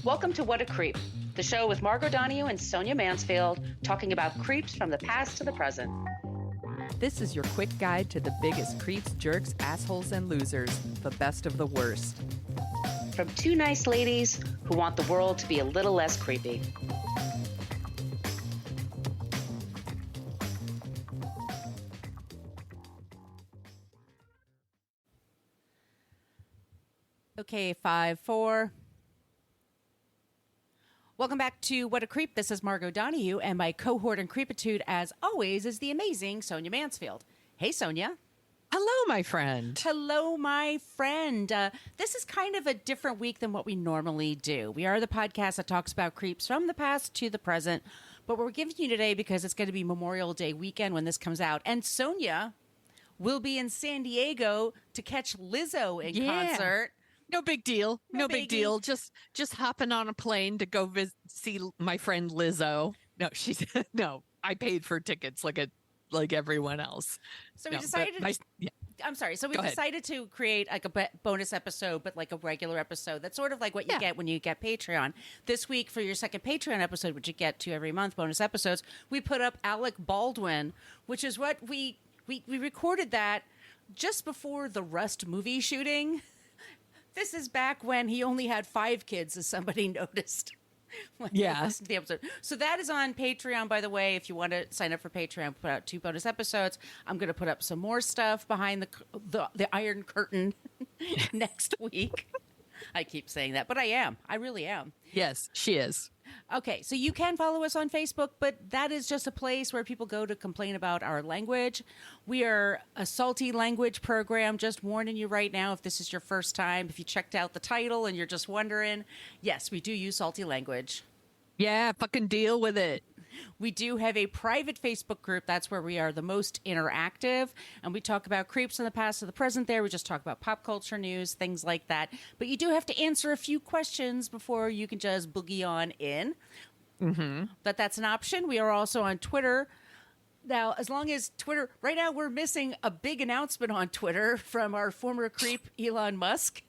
Welcome to What a Creep, the show with Margot Donohue and Sonia Mansfield talking about creeps from the past to the present. This is your quick guide to the biggest creeps, jerks, assholes, and losers, the best of the worst. From two nice ladies who want the world to be a little less creepy. Okay, 5, 4. Welcome back to What a Creep. This is Margot Donohue, and my cohort in creepitude, as always, is the amazing Sonia Mansfield. Hey, Sonia. Hello, my friend. Hello, my friend. This is kind of a different week than what we normally do. We are the podcast that talks about creeps from the past to the present, but we're giving you today because it's going to be Memorial Day weekend when this comes out, and Sonia will be in San Diego to catch Lizzo in concert. No big deal. No big biggie. deal. Just hopping on a plane to go see my friend Lizzo. No, no. I paid for tickets like everyone else. So we decided. Yeah. I'm sorry. So we decided to create like a bonus episode, but like a regular episode. That's sort of like what you get when you get Patreon. This week, for your second Patreon episode, which you get to every month, bonus episodes, we put up Alec Baldwin, which is what we recorded that just before the Rust movie shooting. This is back when he only had 5 kids, as somebody noticed. Yeah. The episode. So that is on Patreon, by the way. If you want to sign up for Patreon, put out 2 bonus episodes. I'm going to put up some more stuff behind the Iron Curtain next week. I keep saying that, but I am. I really am. Yes, she is. Okay, so you can follow us on Facebook, but that is just a place where people go to complain about our language. We are a salty language program, just warning you right now if this is your first time. If you checked out the title and you're just wondering, yes, we do use salty language. Yeah, fucking deal with it. We do have a private Facebook group. That's where we are the most interactive. And we talk about creeps in the past to the present there. We just talk about pop culture news, things like that. But you do have to answer a few questions before you can just boogie on in. Mm-hmm. But that's an option. We are also on Twitter. Now, as long as Twitter, right now we're missing a big announcement on Twitter from our former creep, Elon Musk.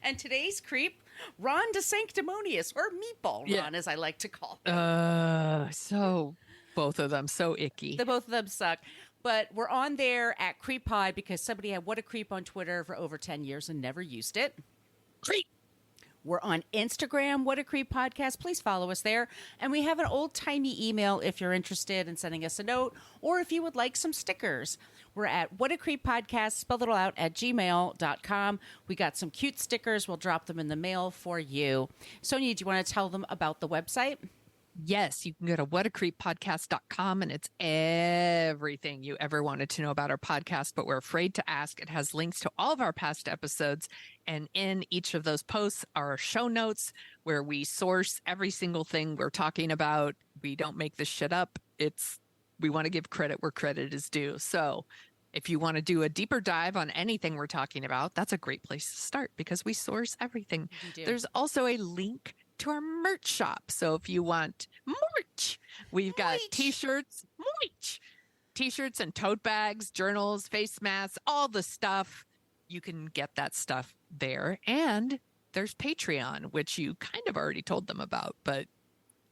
And today's creep, Ron DeSanctimonious, or Meatball Ron, as I like to call him. So both of them so icky. The both of them suck. But we're on there at CreepPod because somebody had What a Creep on Twitter for over 10 years and never used it. Creep. We're on Instagram, What a Creep Podcast. Please follow us there. And we have an old-timey email if you're interested in sending us a note or if you would like some stickers. We're at What a Creep Podcast, spelled it all out, at gmail.com. We got some cute stickers. We'll drop them in the mail for you. Sonia, do you want to tell them about the website? Yes, you can go to whatacreeppodcast.com and it's everything you ever wanted to know about our podcast, but we're afraid to ask. It has links to all of our past episodes. And in each of those posts are show notes where we source every single thing we're talking about. We don't make this shit up. We want to give credit where credit is due. So if you want to do a deeper dive on anything we're talking about, that's a great place to start because we source everything. There's also a link to our merch shop. So if you want merch, we've got t-shirts, t-shirts and tote bags, journals, face masks, all the stuff. You can get that stuff there. And there's Patreon, which you kind of already told them about, but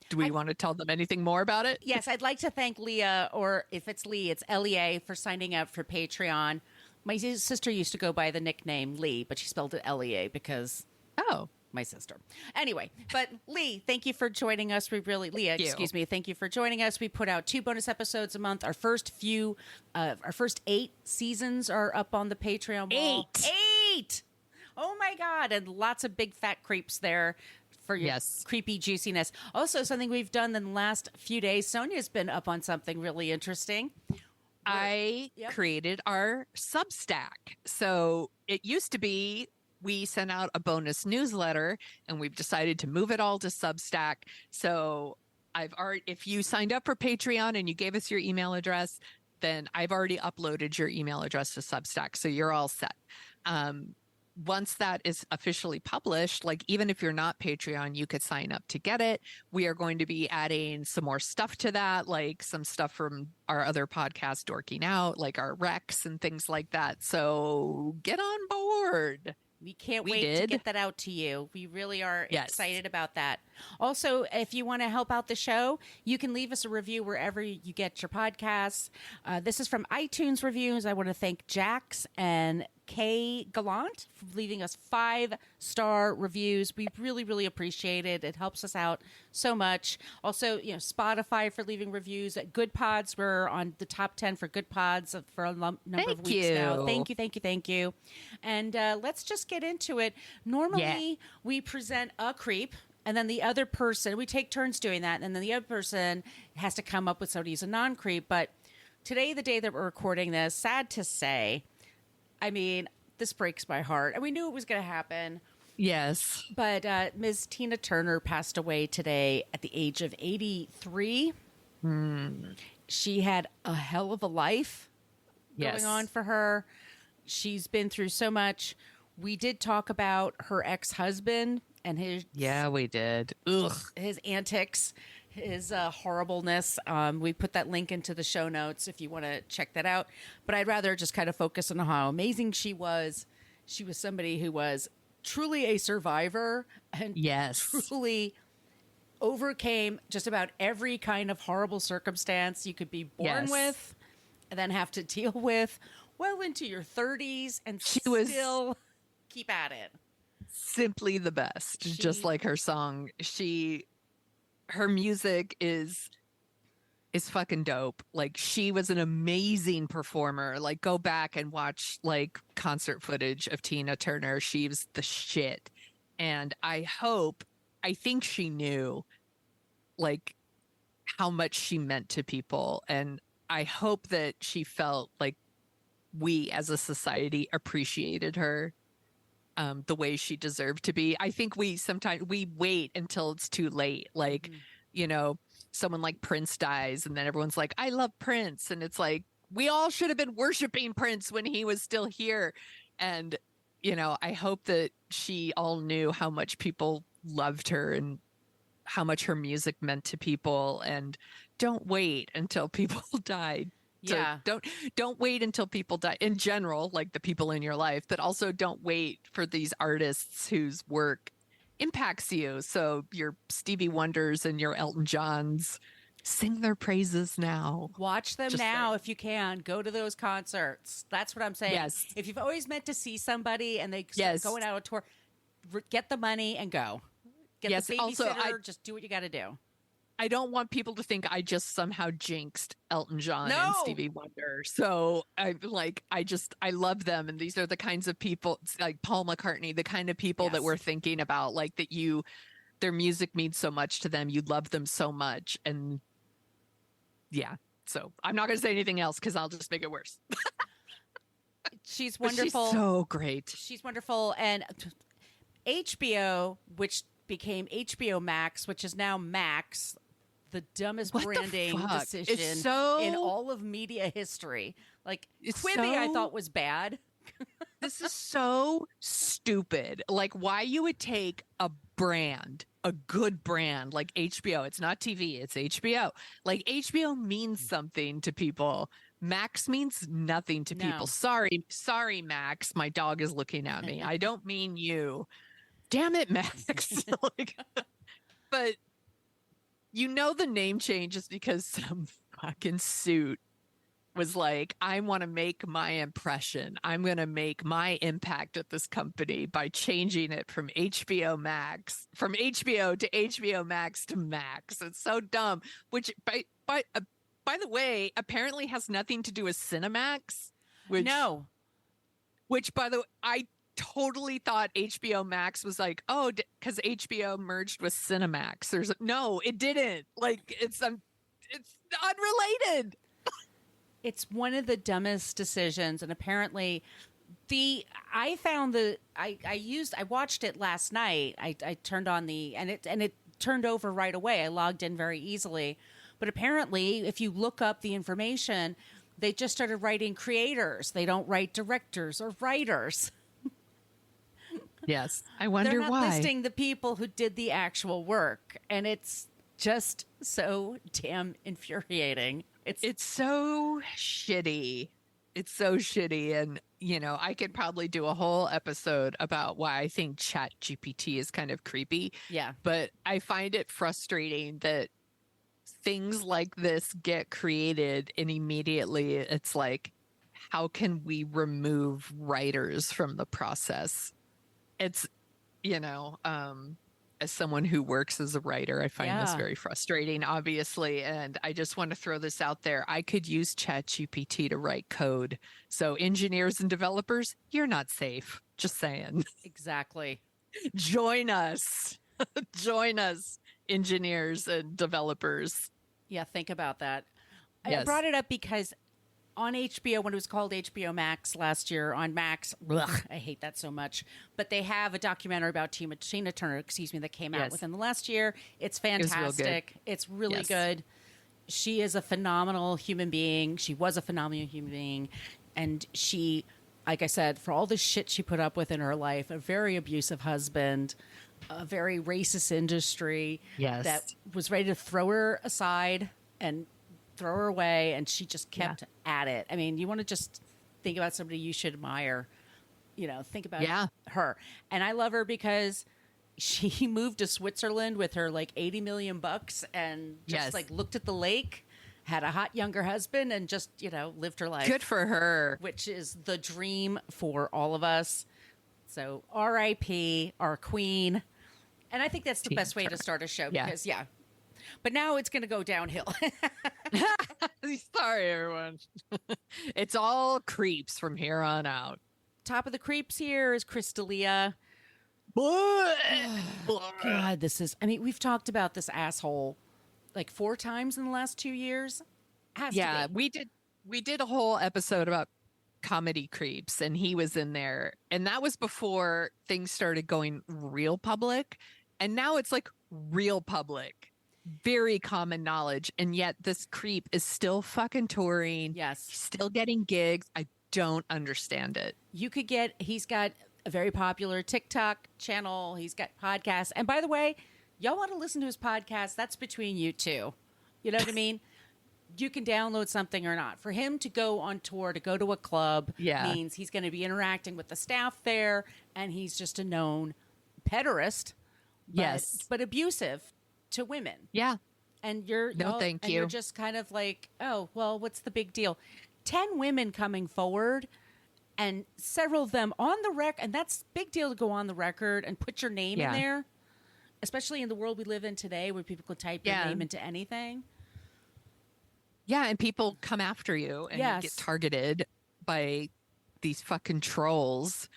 do we want to tell them anything more about it? Yes, I'd like to thank Leah, or if it's Lee, it's Elia, for signing up for Patreon. My sister used to go by the nickname Lee, but she spelled it Elia because... my sister. Anyway, but Lee, thank you for joining us. Leah, thank you for joining us. We put out 2 bonus episodes a month. Our first 8 seasons are up on the Patreon wall. 8! Oh my God. And lots of big fat creeps there for your creepy juiciness. Also, something we've done in the last few days, Sonia's been up on something really interesting. I created our Substack. So it used to be we sent out a bonus newsletter and we've decided to move it all to Substack. So if you signed up for Patreon and you gave us your email address, then I've already uploaded your email address to Substack. So you're all set. Once that is officially published, like even if you're not Patreon, you could sign up to get it. We are going to be adding some more stuff to that, like some stuff from our other podcast, Dorking Out, like our recs and things like that. So get on board. We can't We wait to did. get that out to you. We really are Yes. excited about that. Also, if you want to help out the show, you can leave us a review wherever you get your podcasts. This is from iTunes Reviews. I want to thank Jax and Kay Gallant for leaving us 5-star reviews. We really, really appreciate it. It helps us out so much. Also, Spotify for leaving reviews. At Good Pods, we're on the top 10 for Good Pods for a number of Thank weeks now. you. Thank you, thank you, thank you. And let's just get into it. Normally, we present a creep. And then the other person, we take turns doing that. And then the other person has to come up with somebody who's a non-creep. But today, the day that we're recording this, sad to say, I mean, this breaks my heart. And we knew it was going to happen. Yes. But Ms. Tina Turner passed away today at the age of 83. She had a hell of a life going on for her. She's been through so much. We did talk about her ex-husband and his we did. Ugh. his antics, his horribleness. We put that link into the show notes if you want to check that out. But I'd rather just kind of focus on how amazing she was. She was somebody who was truly a survivor and truly overcame just about every kind of horrible circumstance you could be born with and then have to deal with well into your 30s and still keep at it. Simply the best. Just like her song. Her music is fucking dope. Like, she was an amazing performer. Like, go back and watch like concert footage of Tina Turner. She was the shit. And I think she knew like how much she meant to people. And I hope that she felt like we as a society appreciated her the way she deserved to be. I think sometimes we wait until it's too late. Like, someone like Prince dies and then everyone's like, I love Prince. And it's like, we all should have been worshiping Prince when he was still here. And, I hope that she all knew how much people loved her and how much her music meant to people. And don't wait until people die. So don't wait until people die in general, like the people in your life, but also don't wait for these artists whose work impacts you. So your Stevie Wonders and your Elton Johns, sing their praises now. Watch them now if you can. Go to those concerts. That's what I'm saying. Yes. If you've always meant to see somebody and they going out on tour, get the money and go. Get the babysitter. Also, just do what you got to do. I don't want people to think I just somehow jinxed Elton John and Stevie Wonder. So I love them. And these are the kinds of people like Paul McCartney, the kind of people that we're thinking about, like their music means so much to them. You love them so much. And so I'm not going to say anything else because I'll just make it worse. She's wonderful. She's so great. She's wonderful. And HBO, which became HBO Max, which is now Max, the dumbest branding decision in all of media history. Like, Quibi, I thought was bad. This is so stupid. Like, why you would take a brand, a good brand like HBO. It's not TV, it's HBO. Like, HBO means something to people. Max means nothing to people. Sorry, Max. My dog is looking at me. I don't mean you. Damn it, Max. But the name change is because some fucking suit was like, I want to make my impression. I'm going to make my impact at this company by changing it from HBO to HBO Max to Max. It's so dumb, which by the way, apparently has nothing to do with Cinemax. Which, by the way, I totally thought HBO Max was like, because HBO merged with Cinemax. No, it didn't. Like, it's unrelated. It's one of the dumbest decisions, and apparently, I watched it last night. I turned on and it turned over right away. I logged in very easily, but apparently, if you look up the information, they just started writing creators. They don't write directors or writers. Yes, I wonder They're not why. listing the people who did the actual work, and it's just so damn infuriating. It's so shitty. It's so shitty. And, I could probably do a whole episode about why I think Chat GPT is kind of creepy. Yeah. But I find it frustrating that things like this get created and immediately it's like, how can we remove writers from the process? It's, as someone who works as a writer, I find this very frustrating, obviously. And I just want to throw this out there. I could use ChatGPT to write code. So engineers and developers, you're not safe. Just saying. Exactly. Join us. Join us, engineers and developers. Yeah, think about that. Yes. I brought it up because on HBO, when it was called HBO Max last year, on Max, I hate that so much, but they have a documentary about Tina Turner, that came out within the last year. It's fantastic. It's really good. She is a phenomenal human being. She was a phenomenal human being. And she, like I said, for all the shit she put up with in her life, a very abusive husband, a very racist industry that was ready to throw her aside and throw her away, and she just kept at it. I mean, you want to just think about somebody you should admire, think about her. And I love her because she moved to Switzerland with her like $80 million and just like looked at the lake, had a hot younger husband, and just, lived her life. Good for her. Which is the dream for all of us. So R.I.P. our queen. And I think that's the best way to start a show because, but now it's going to go downhill. Sorry, everyone. It's all creeps from here on out. Top of the creeps here is Delia. God, we've talked about this asshole like 4 times in the last 2 years. We did a whole episode about comedy creeps, and he was in there. And that was before things started going real public. And now it's like real public. Very common knowledge, and yet this creep is still fucking touring. Yes, still getting gigs. I don't understand it. He's got a very popular TikTok channel. He's got podcasts, and by the way, y'all want to listen to his podcast? That's between you two. You know what I mean? You can download something or not. For him to go on tour, to go to a club, means he's going to be interacting with the staff there, and he's just a known pederast. But abusive to women. Yeah. And you're you're just kind of like, oh, well, what's the big deal? 10 women coming forward and several of them on the record. And that's big deal to go on the record and put your name in there, especially in the world we live in today where people can type your name into anything. Yeah. And people come after you and you get targeted by these fucking trolls,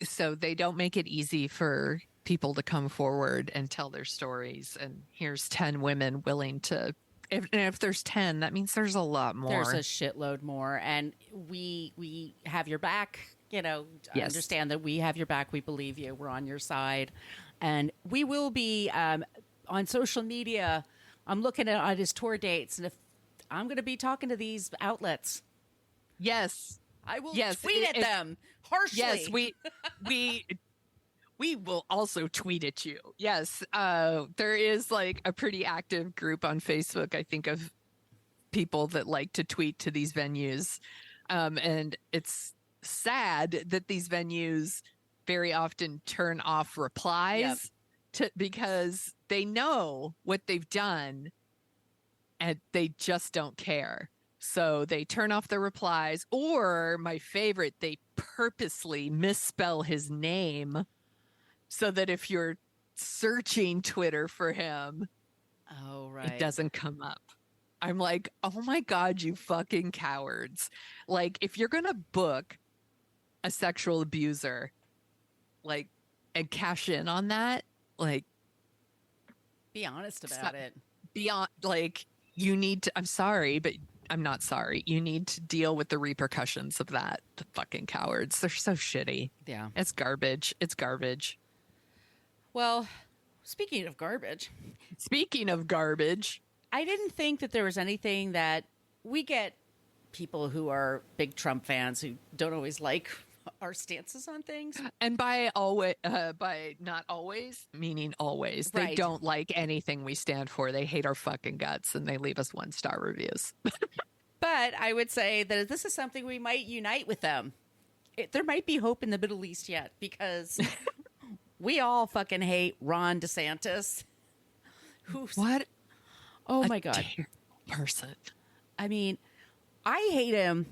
so they don't make it easy for people to come forward and tell their stories. And here's 10 women willing to, if there's 10, that means there's a lot more. There's a shitload more. And we have your back, understand that we have your back. We believe you. We're on your side. And we will be on social media. I'm looking at his tour dates, and if I'm going to be talking to these outlets. Yes. I will tweet at them harshly. Yes, we will also tweet at you. Yes. There is like a pretty active group on Facebook, I think, of people that like to tweet to these venues. And it's sad that these venues very often turn off replies because they know what they've done and they just don't care. So they turn off the replies, or my favorite, they purposely misspell his name so that if you're searching Twitter for him, it doesn't come up. I'm like, oh my God, you fucking cowards. Like, if you're going to book a sexual abuser, like, and cash in on that, like, be honest about it. Beyond, like, you need to, I'm sorry, but I'm not sorry. You need to deal with the repercussions of that. The fucking cowards. They're so shitty. Yeah. It's garbage. It's garbage. Well, speaking of garbage, I didn't think that there was anything that we get people who are big Trump fans who don't always like our stances on things. And by not always, meaning always. They don't like anything we stand for. They hate our fucking guts and they leave us 1-star reviews. But I would say that this is something we might unite with them. There might be hope in the Middle East yet, because we all fucking hate Ron DeSantis. What? Oh my God. Person. I mean, I hate him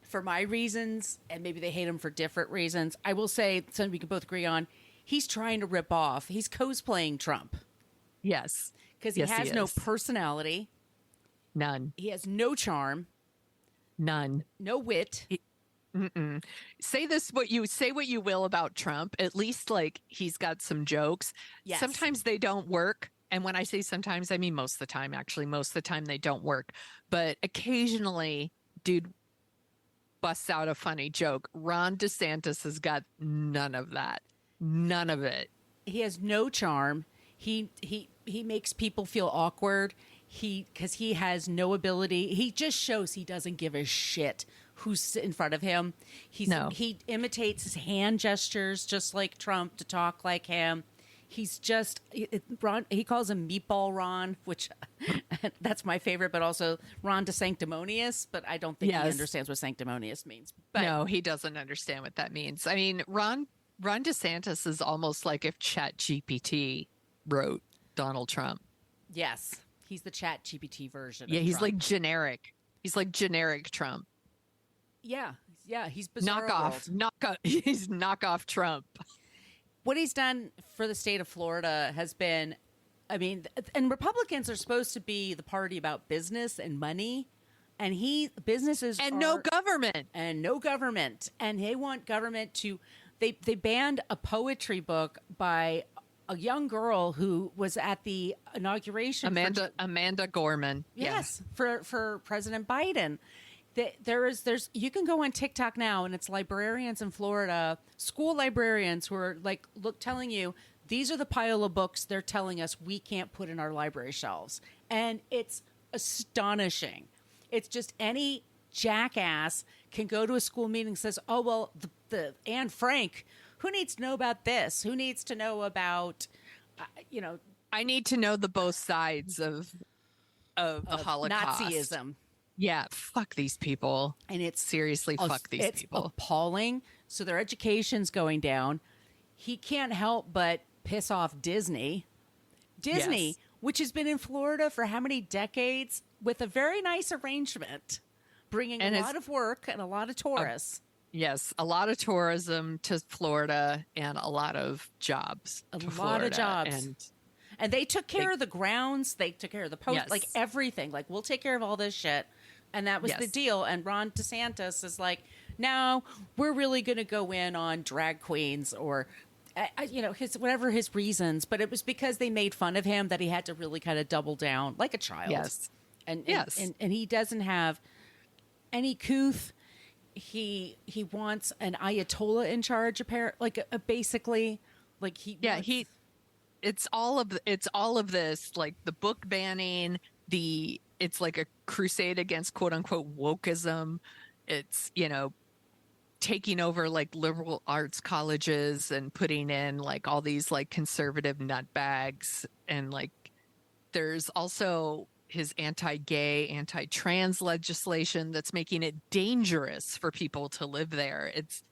for my reasons, and maybe they hate him for different reasons. I will say something we can both agree on. He's trying to rip off. He's cosplaying Trump. Yes. Because he has no personality. None. He has no charm. None. No wit. Say what you will about Trump. At least, like, he's got some jokes. Yes. Sometimes they don't work. And when I say sometimes, I mean most of the time, actually. Most of the time they don't work. But occasionally, dude busts out a funny joke. Ron DeSantis has got none of that. None of it. He has no charm. He makes people feel awkward. Because he has no ability. He just shows he doesn't give a shit who's in front of him. He imitates his hand gestures just like Trump to talk like him. He's just Ron. He calls him Meatball Ron, which that's my favorite. But also Ron Sanctimonious. But I don't think he understands what sanctimonious means. But no, he doesn't understand what that means. I mean, Ron DeSantis is almost like if ChatGPT wrote Donald Trump. Yes, he's the ChatGPT version. Yeah, of he's Trump. like generic. He's like generic Trump. Yeah, he's bizarre. Knockoff. He's knockoff Trump. What he's done for the state of Florida has been, I mean, and Republicans are supposed to be the party about business and money, and no government, and they want government to. They banned a poetry book by a young girl who was at the inauguration. Amanda Gorman. Yes, yeah. for President Biden. There's you can go on TikTok now, and it's librarians in Florida, school librarians who are like telling you these are the pile of books they're telling us we can't put in our library shelves, and it's astonishing. It's just any jackass can go to a school meeting and says, "Oh well, the Anne Frank, who needs to know about this? Who needs to know about, I need to know the both sides of the Holocaust, Nazism." Yeah, fuck these people. And it's seriously fuck these people. It's appalling. So their education's going down. He can't help but piss off Disney. Yes. Which has been in Florida for how many decades with a very nice arrangement, bringing a lot of work and a lot of tourists. Yes, a lot of tourism to Florida and a lot of jobs. And they took care of the grounds. They took care of the post, like everything. Like, we'll take care of all this shit. And that was the deal. And Ron DeSantis is like, no, we're really going to go in on drag queens or, his reasons. But it was because they made fun of him that he had to really kind of double down like a child. Yes. And he doesn't have any couth. He wants an Ayatollah in charge, apparently, basically. Like It's all of this, like the book banning, it's like a crusade against quote unquote wokeism. It's, taking over like liberal arts colleges and putting in like all these like conservative nutbags. And like, there's also his anti-gay, anti-trans legislation that's making it dangerous for people to live there. It's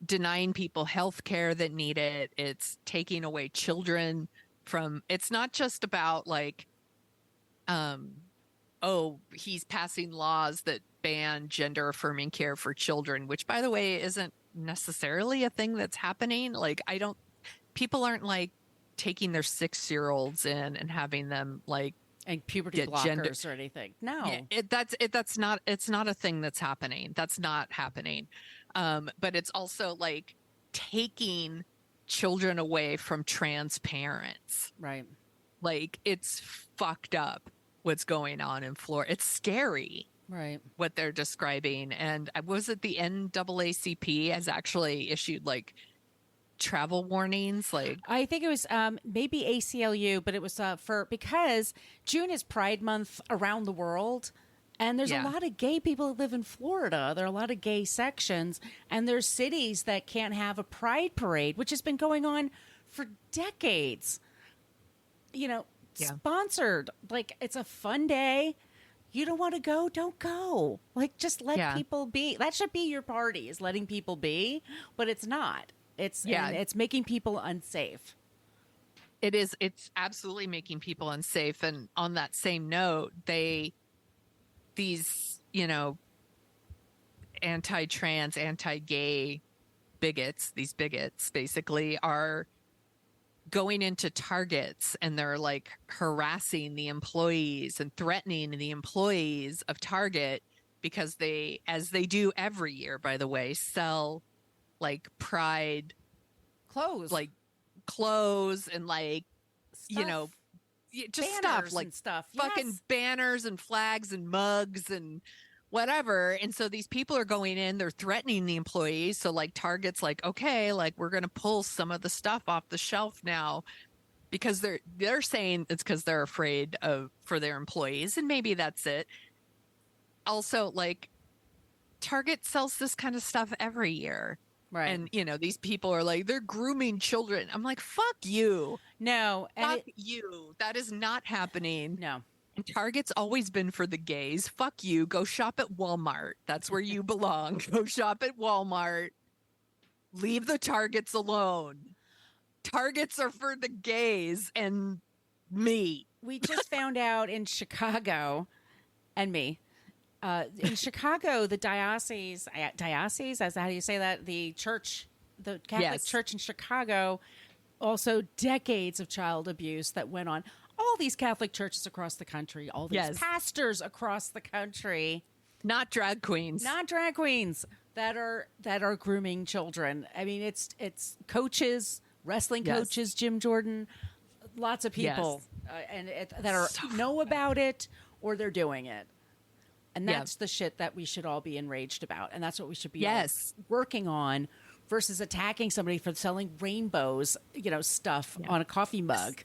denying people health care that need it. It's taking away children from, it's not just about like, he's passing laws that ban gender affirming care for children, which by the way, isn't necessarily a thing that's happening. Like, people aren't like taking their 6-year-olds in and having them like, and puberty blockers or anything. No, it's not a thing that's happening. That's not happening. But it's also like taking children away from trans parents. Right. Like, it's fucked up what's going on in Florida. It's scary. Right. What they're describing. And was it the NAACP has actually issued like travel warnings? Like, I think it was maybe ACLU, but it was because June is Pride Month around the world. And there's a lot of gay people that live in Florida. There are a lot of gay sections. And there's cities that can't have a pride parade, which has been going on for decades. Sponsored. Like, it's a fun day. You don't want to go? Don't go. Like, just let Yeah. people be. That should be your party, is letting people be, but it's not. And it's making people unsafe. It is. It's absolutely making people unsafe. And on that same note, these, anti-trans, anti-gay these bigots basically are going into Targets, and they're like harassing the employees and threatening the employees of Target because they, as they do every year, by the way, sell like pride Clothes. like clothes and like, Stuff. just Banners stuff like and stuff. fucking Yes. banners and flags and mugs and whatever. And so these people are going in, they're threatening the employees. So like Target's like, okay, like we're going to pull some of the stuff off the shelf now, because they're saying it's because they're afraid for their employees. And maybe that's it. Also, like Target sells this kind of stuff every year. Right. And, these people are like, they're grooming children. I'm like, fuck you. No. Fuck you. That is not happening. No. And Target's always been for the gays. Fuck you. Go shop at Walmart. That's where you belong. Go shop at Walmart. Leave the Targets alone. Targets are for the gays and me. We just found out in Chicago, and me, in Chicago, the diocese, is how do you say that? The church, the Catholic Church in Chicago, also decades of child abuse that went on. All these Catholic churches across the country, all these pastors across the country, not drag queens, that are grooming children. I mean, it's coaches, wrestling coaches, Jim Jordan, lots of people, know about it, or they're doing it. And that's the shit that we should all be enraged about. And that's what we should be working on, versus attacking somebody for selling rainbows, stuff on a coffee mug.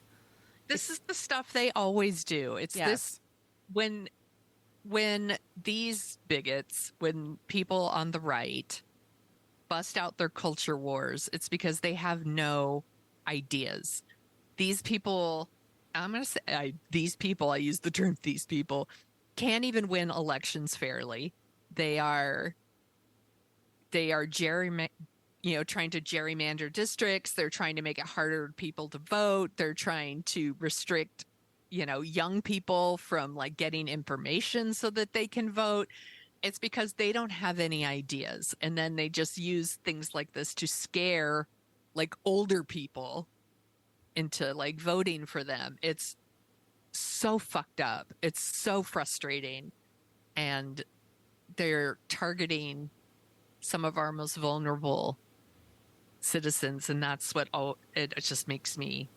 This is the stuff they always do. It's this, when these bigots, when people on the right bust out their culture wars, it's because they have no ideas. These people, I'm going to say, I use the term these people, can't even win elections fairly. They are trying to gerrymander districts. They're trying to make it harder for people to vote. They're trying to restrict, young people from like getting information so that they can vote. It's because they don't have any ideas. And then they just use things like this to scare like older people into like voting for them. It's so fucked up. It's so frustrating. And they're targeting some of our most vulnerable citizens, and that's what it just makes me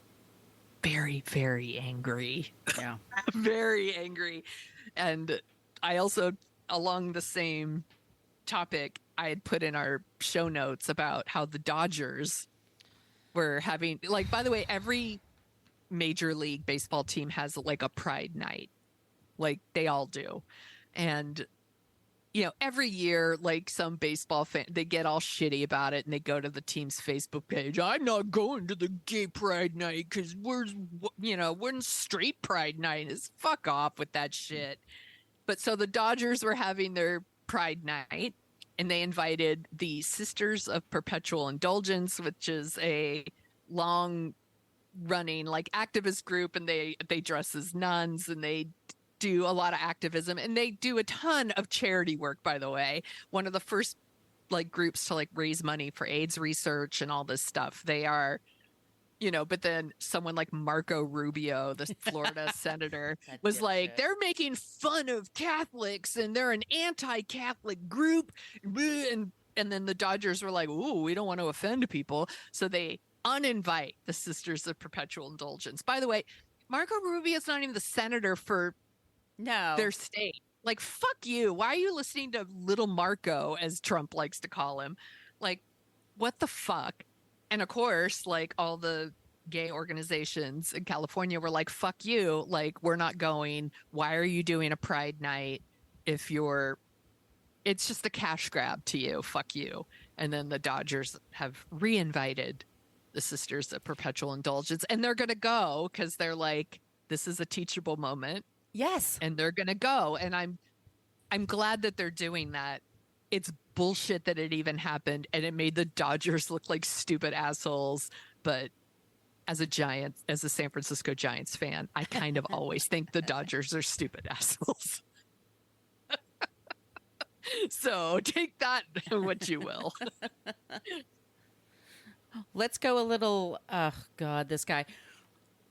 very, very angry. Yeah. Very angry. And I also, along the same topic, I had put in our show notes about how the Dodgers were having, like, by the way, every Major League Baseball team has like a pride night, like they all do. And every year, like some baseball fan, they get all shitty about it and they go to the team's Facebook page. I'm not going to the gay pride night because we're straight pride night. Is fuck off with that shit. But so the Dodgers were having their pride night, and they invited the Sisters of Perpetual Indulgence, which is a long running like activist group, and they dress as nuns and they do a lot of activism, and they do a ton of charity work, by the way. One of the first like groups to like raise money for AIDS research and all this stuff. They are, but then someone like Marco Rubio, the Florida senator, was like, they're making fun of Catholics and they're an anti-Catholic group. And then the Dodgers were like, ooh, we don't want to offend people. So they uninvite the Sisters of Perpetual Indulgence. By the way, Marco Rubio's not even the senator for their state. Like, fuck you. Why are you listening to little Marco, as Trump likes to call him? Like, what the fuck? And of course, like all the gay organizations in California were like, fuck you. Like, we're not going. Why are you doing a pride night if it's just a cash grab to you? Fuck you. And then the Dodgers have reinvited the Sisters of Perpetual Indulgence, and they're going to go because they're like, this is a teachable moment. Yes. And they're going to go. And I'm glad that they're doing that. It's bullshit that it even happened. And it made the Dodgers look like stupid assholes. But as a San Francisco Giants fan, I kind of always think the Dodgers are stupid assholes. So take that what you will. Let's go a little, oh God, this guy.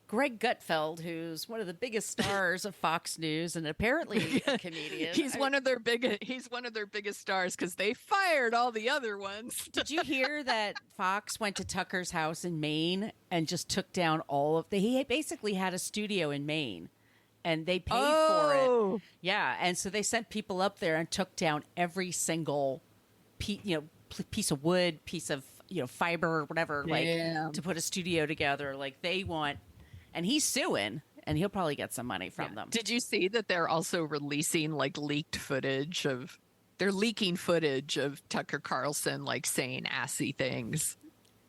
Greg Gutfeld, who's one of the biggest stars of Fox News and apparently a comedian. He's one of their biggest stars because they fired all the other ones. Did you hear that Fox went to Tucker's house in Maine and just took down he basically had a studio in Maine and they paid for it. Yeah. And so they sent people up there and took down every single piece of wood, piece of, fiber or whatever, to put a studio together. Like they want, and he's suing, and he'll probably get some money from them. Did you see that they're also releasing they're leaking footage of Tucker Carlson saying assy things.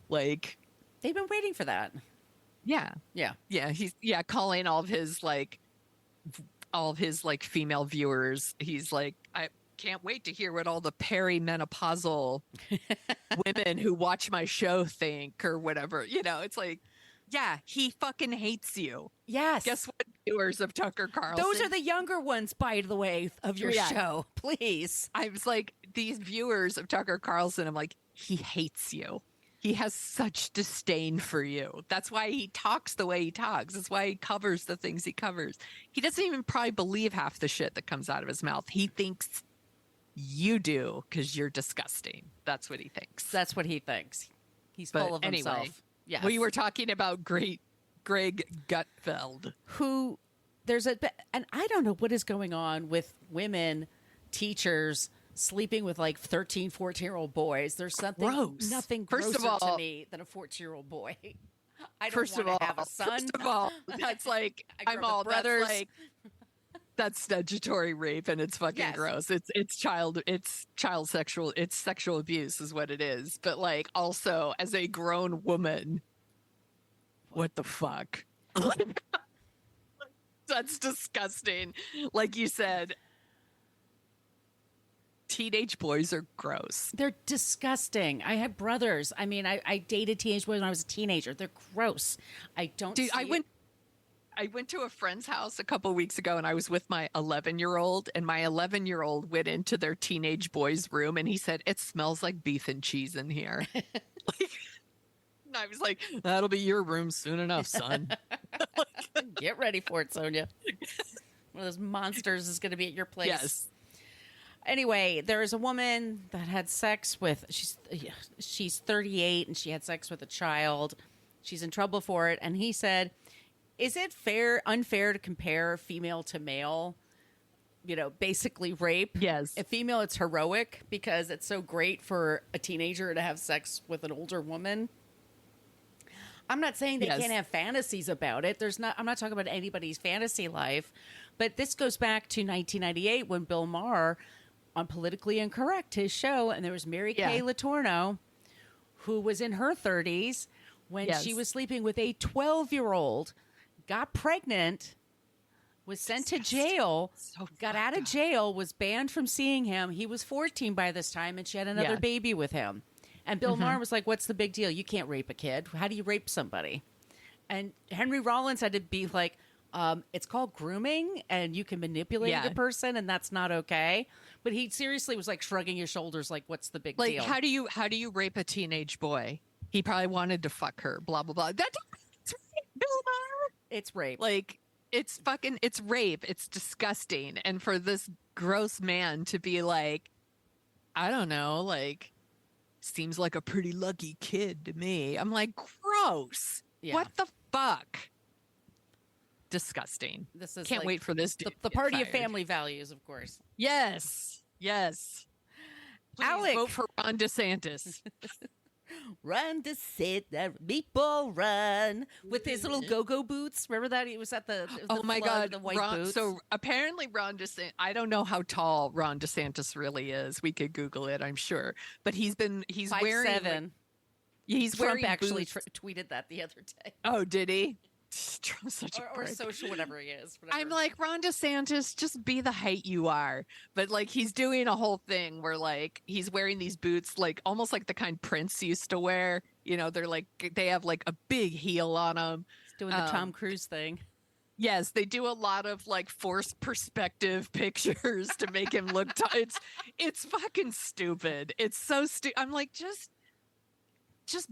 Like they've been waiting for that. Yeah. Yeah. Yeah. He's calling all of his female viewers. He's like, I can't wait to hear what all the perimenopausal women who watch my show think or whatever. It's like, yeah, he fucking hates you. Yes. Guess what, viewers of Tucker Carlson? Those are the younger ones, by the way, of your show. Please. I was like, these viewers of Tucker Carlson, I'm like, he hates you. He has such disdain for you. That's why he talks the way he talks. That's why he covers the things he covers. He doesn't even probably believe half the shit that comes out of his mouth. He thinks you do because you're disgusting. That's what he thinks. That's what he thinks. He's full of himself. Yes. We were talking about Greg Gutfeld. And I don't know what is going on with women teachers sleeping with 13, 14-year-old boys. There's nothing grosser to me than a 14-year-old boy. I don't want to have a son. First of all, that's that's statutory rape and it's fucking gross. It's sexual abuse is what it is. But also as a grown woman, what the fuck? That's disgusting. Like you said, teenage boys are gross. They're disgusting. I have brothers. I mean, I dated teenage boys when I was a teenager. They're gross. I went to a friend's house a couple weeks ago and I was with my 11-year-old and my 11-year-old went into their teenage boy's room and he said, it smells like beef and cheese in here. And I was like, that'll be your room soon enough, son. Get ready for it, Sonia. One of those monsters is going to be at your place. Yes. Anyway, there is a woman that had sex with, she's 38 and she had sex with a child. She's in trouble for it. And he said, is it unfair to compare female to male? Basically rape. Yes. A female, it's heroic because it's so great for a teenager to have sex with an older woman. I'm not saying they can't have fantasies about it. I'm not talking about anybody's fantasy life, but this goes back to 1998 when Bill Maher on Politically Incorrect, his show, and there was Mary Kay Letourneau, who was in her 30s when she was sleeping with a 12-year-old, got pregnant, was sent to jail, got out of jail, was banned from seeing him. He was 14 by this time, and she had another baby with him. And Bill Maher was like, what's the big deal? You can't rape a kid. How do you rape somebody? And Henry Rollins had to be like, it's called grooming, and you can manipulate the person, and that's not okay. But he seriously was shrugging his shoulders, what's the big deal? How do you rape a teenage boy? He probably wanted to fuck her, blah, blah, blah. That's Bill Maher. It's rape. It's rape. It's disgusting. And for this gross man to be I don't know, seems like a pretty lucky kid to me. I'm like, gross. Yeah. What the fuck? Disgusting. This is Can't wait for this dude the party of family values, of course. Yes. Please Alec, vote for Ron DeSantis. Run to sit that Meatball run with his little go-go boots. Remember that? He was at the oh my God, the white boots. So apparently Ron DeSantis, I don't know how tall Ron DeSantis really is. We could Google it, I'm sure. But he's 5'7". He's Trump wearing actually boots. tweeted that the other day. Oh, did he? Trump's such a or prick. social, whatever he is. Whatever. I'm like, Ron DeSantis, just be the height you are. But like, he's doing a whole thing where like he's wearing these boots, like almost like the kind Prince used to wear. You know, they're like, they have like a big heel on them. He's doing the Tom Cruise thing. Yes, they do a lot of like forced perspective pictures to make him look. It's fucking stupid. It's so stupid. I'm like, just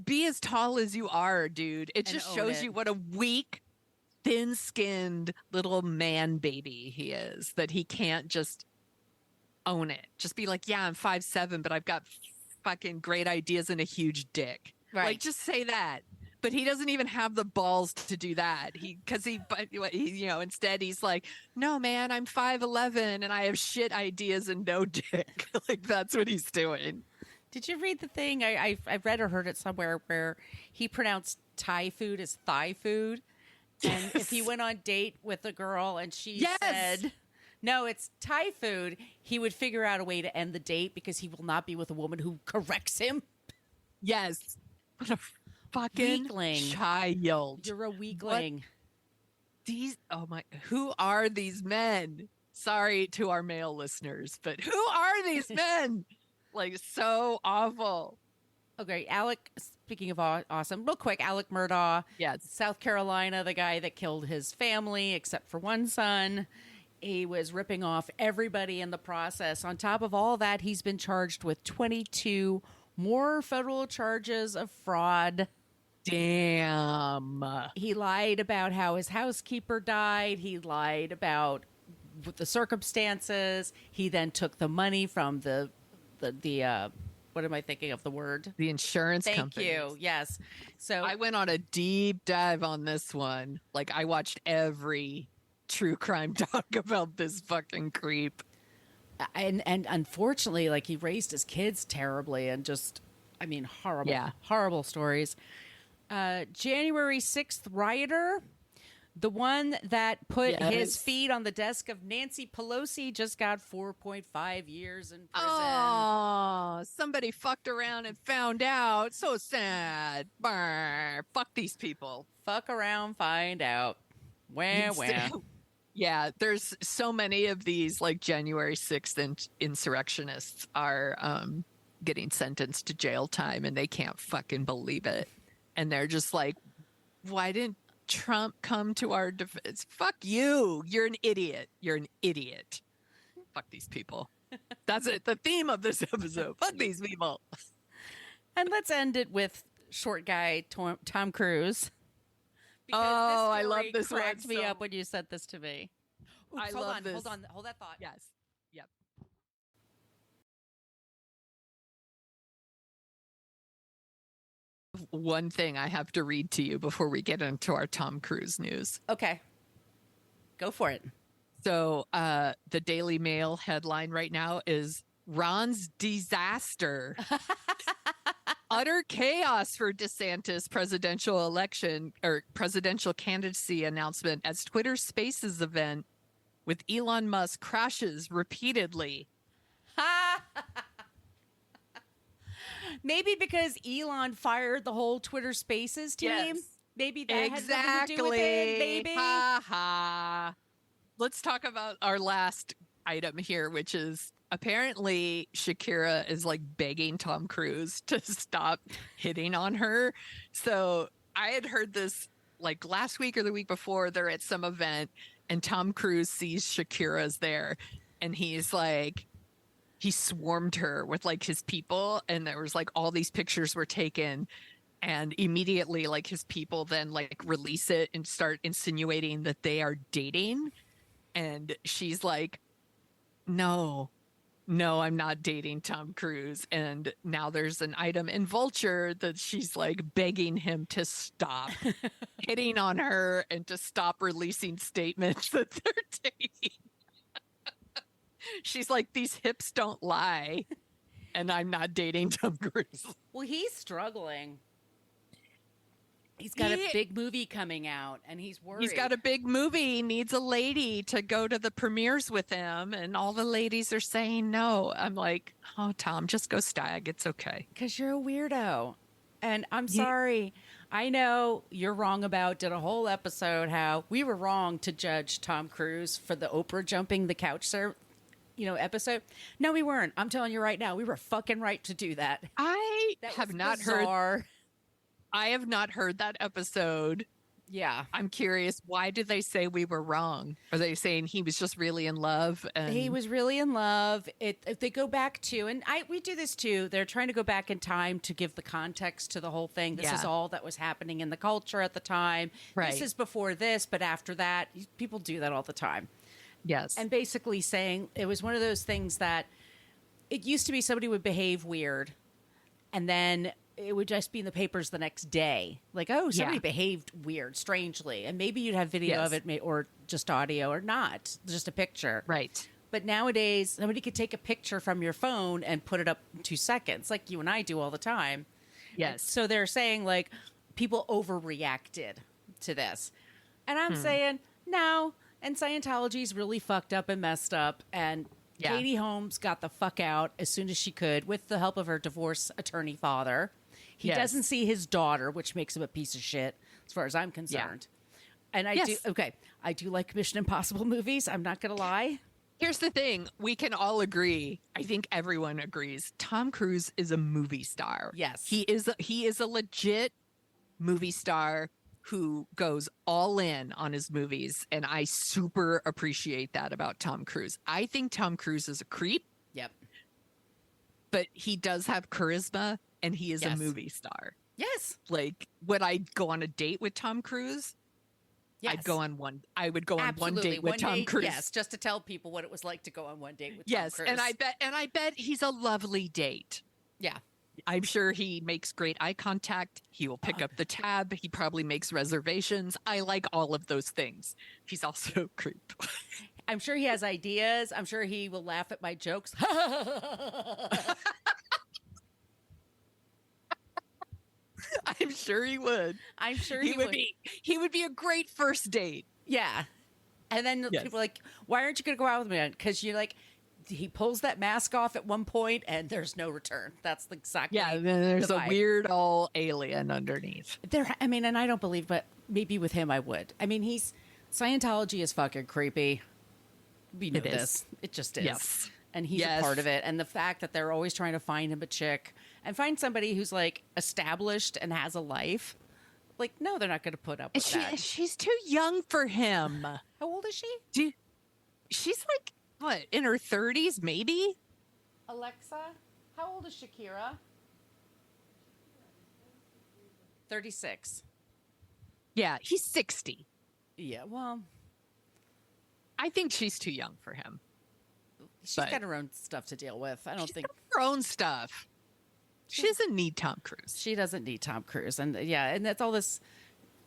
be as tall as you are, dude. It just shows you what a weak, thin-skinned little man baby he is, that he can't just own it. Just be like, yeah, I'm 5'7", but I've got fucking great ideas and a huge dick. Right. Like, just say that. But he doesn't even have the balls to do that. Instead he's like, no, man, I'm 5'11" and I have shit ideas and no dick. Like, that's what he's doing. Did you read the thing? I read or heard it somewhere where he pronounced Thai food as thigh food. And Yes. if he went on date with a girl and she said, no, it's Thai food, he would figure out a way to end the date because he will not be with a woman who corrects him. Yes. What a fucking weakling. Child. You're a weakling. Who are these men? Sorry to our male listeners, but who are these men? Like, so awful. Okay, Alec, speaking of awesome, real quick, Alec Murdaugh. Yes. South Carolina, the guy that killed his family except for one son. He was ripping off everybody in the process. On top of all that, he's been charged with 22 more federal charges of fraud. Damn. He lied about how his housekeeper died. He lied about the circumstances. He then took the money from the what am I thinking of the word? The insurance Thank company. you. Yes. So I went on a deep dive on this one. Like, I watched every true crime talk about this fucking creep. and unfortunately, like, he raised his kids terribly and just, I mean, horrible stories. January 6th rioter, the one that put his feet on the desk of Nancy Pelosi, just got 4.5 years in prison. Oh, somebody fucked around and found out. So sad. Brr. Fuck these people. Fuck around, find out. Wah. Yeah, there's so many of these, like, January 6th insurrectionists are getting sentenced to jail time, and they can't fucking believe it. And they're just like, why didn't Trump come to our defense? Fuck you. You're an idiot. You're an idiot. Fuck these people. That's it. The theme of this episode. Fuck these people. And let's end it with short guy Tom Cruise. Because Oh, this I love story this one cracked me so- up when you sent this to me. Oops, I love this. Hold that thought. Yes. Yep. One thing I have to read to you before we get into our Tom Cruise news. Okay. Go for it. So the Daily Mail headline right now is Ron's disaster. Utter chaos for DeSantis presidential election or presidential candidacy announcement as Twitter Spaces event with Elon Musk crashes repeatedly. Maybe because Elon fired the whole Twitter Spaces team. Yes. Maybe that has something to do with it. Maybe. Ha ha. Let's talk about our last item here, which is apparently Shakira is like begging Tom Cruise to stop hitting on her. So I had heard this like last week or the week before. They're at some event and Tom Cruise sees Shakira's there and he's like, he swarmed her with like his people and there was like all these pictures were taken and immediately like his people then like release it and start insinuating that they are dating. And she's like, no, I'm not dating Tom Cruise. And now there's an item in Vulture that she's like begging him to stop hitting on her and to stop releasing statements that they're dating. She's like, these hips don't lie. And I'm not dating Tom Cruise. Well, he's struggling. He's got a big movie coming out and he's worried. He's got a big movie. He needs a lady to go to the premieres with him. And all the ladies are saying no. I'm like, oh, Tom, just go stag. It's okay. Because you're a weirdo. And I'm sorry. I know you're wrong about, did a whole episode how we were wrong to judge Tom Cruise for the Oprah jumping the couch, episode. No, we weren't. I'm telling you right now, we were fucking right to do that. I have not heard that episode. Yeah. I'm curious, why did they say we were wrong? Are they saying he was just really in love? And he was really in love. If they go back to, and we do this too, they're trying to go back in time to give the context to the whole thing. This is all that was happening in the culture at the time. Right. This is before this, but after that, people do that all the time. Yes. And basically saying it was one of those things that it used to be somebody would behave weird and then it would just be in the papers the next day. Like, oh, somebody behaved weird, strangely. And maybe you'd have video of it or just audio or not, just a picture. Right. But nowadays, somebody could take a picture from your phone and put it up in 2 seconds, like you and I do all the time. Yes. So they're saying, like, people overreacted to this. And I'm saying, no. And Scientology's really fucked up and messed up. And Katie Holmes got the fuck out as soon as she could with the help of her divorce attorney father. He doesn't see his daughter, which makes him a piece of shit, as far as I'm concerned. Yeah. And I do like Mission Impossible movies. I'm not going to lie. Here's the thing. We can all agree. I think everyone agrees. Tom Cruise is a movie star. Yes. He is a legit movie star who goes all in on his movies. And I super appreciate that about Tom Cruise. I think Tom Cruise is a creep. Yep. But he does have charisma. And he is a movie star. Yes. Like, would I go on a date with Tom Cruise? Yes. I would go on one date with Tom Cruise. Yes, just to tell people what it was like to go on one date with Tom Cruise. Yes, and I bet he's a lovely date. Yeah. I'm sure he makes great eye contact. He will pick up the tab. He probably makes reservations. I like all of those things. He's also a creep. I'm sure he has ideas. I'm sure he will laugh at my jokes. I'm sure he would. I'm sure he would. He would be a great first date. Yeah. And then people are like, why aren't you going to go out with me? Because you're like, he pulls that mask off at one point and there's no return. That's exactly there's a weird old alien underneath. And I don't believe, but maybe with him I would. I mean, Scientology is fucking creepy. We know this. It just is. Yes. And he's a part of it. And the fact that they're always trying to find him a chick and find somebody who's like established and has a life. Like, no, they're not going to put up with that. She's too young for him. How old is she? She's like, what, in her 30s, maybe? Alexa, how old is Shakira? 36. Yeah, he's 60. Yeah, well, I think she's too young for him. She's got her own stuff to deal with. I don't think her own stuff. She doesn't need Tom Cruise. She doesn't need Tom Cruise. And and that's all this.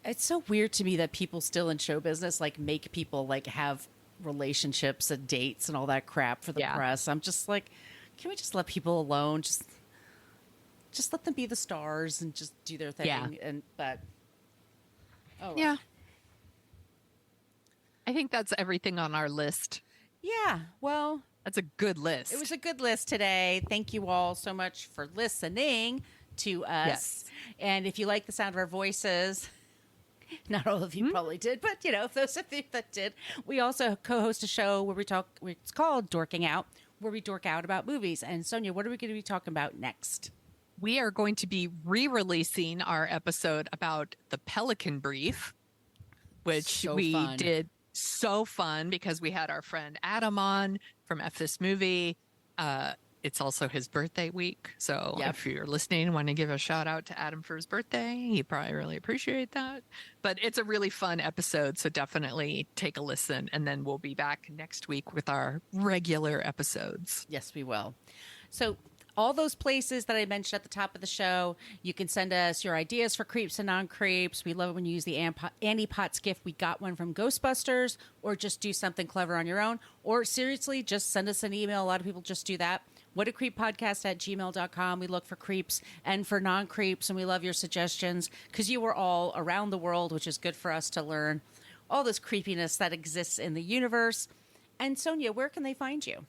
It's so weird to me that people still in show business like make people like have relationships and dates and all that crap for the press. I'm just like, can we just let people alone? Just let them be the stars and just do their thing. Yeah. Yeah. I think that's everything on our list. Yeah. Well, that's a good list. It was a good list today. Thank you all so much for listening to us. Yes. And if you like the sound of our voices, not all of you probably did, but those of you that did, we also co-host a show where it's called Dorking Out, where we dork out about movies. And Sonia, what are we going to be talking about next? We are going to be re-releasing our episode about the Pelican Brief, which did so fun because we had our friend Adam on from F This Movie. It's also his birthday week. So if you're listening, want to give a shout out to Adam for his birthday. He'd probably really appreciate that. But it's a really fun episode. So definitely take a listen. And then we'll be back next week with our regular episodes. Yes, we will. So all those places that I mentioned at the top of the show, you can send us your ideas for creeps and non-creeps. We love it when you use the Annie Potts gift. We got one from Ghostbusters, or just do something clever on your own, or seriously, just send us an email. A lot of people just do that. whatacreeppodcast@gmail.com. We look for creeps and for non-creeps, and we love your suggestions because you are all around the world, which is good for us to learn all this creepiness that exists in the universe. And Sonia, where can they find you?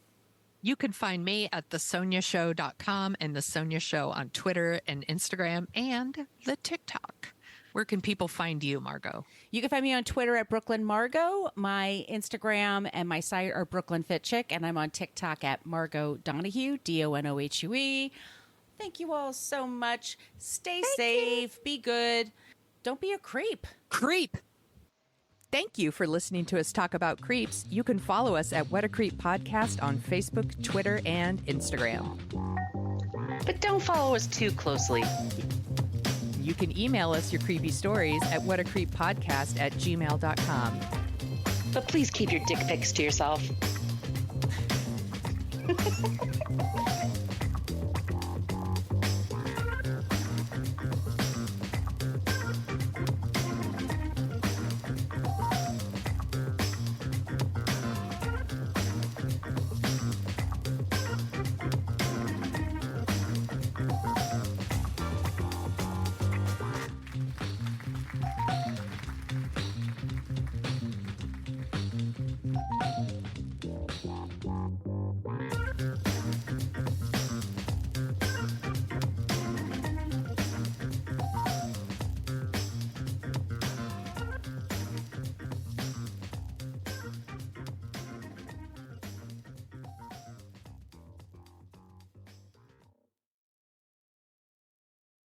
You can find me at thesoniashow.com and The Sonia Show on Twitter and Instagram and the TikTok. Where can people find you, Margot? You can find me on Twitter at Brooklyn Margot. My Instagram and my site are Brooklyn Fit Chick, and I'm on TikTok at Margot Donohue, Donohue. Thank you all so much. Stay safe. Be good. Don't be a creep. Creep. Thank you for listening to us talk about creeps. You can follow us at What a Creep Podcast on Facebook, Twitter, and Instagram. But don't follow us too closely. You can email us your creepy stories at whatacreeppodcast@gmail.com. But please keep your dick pics to yourself.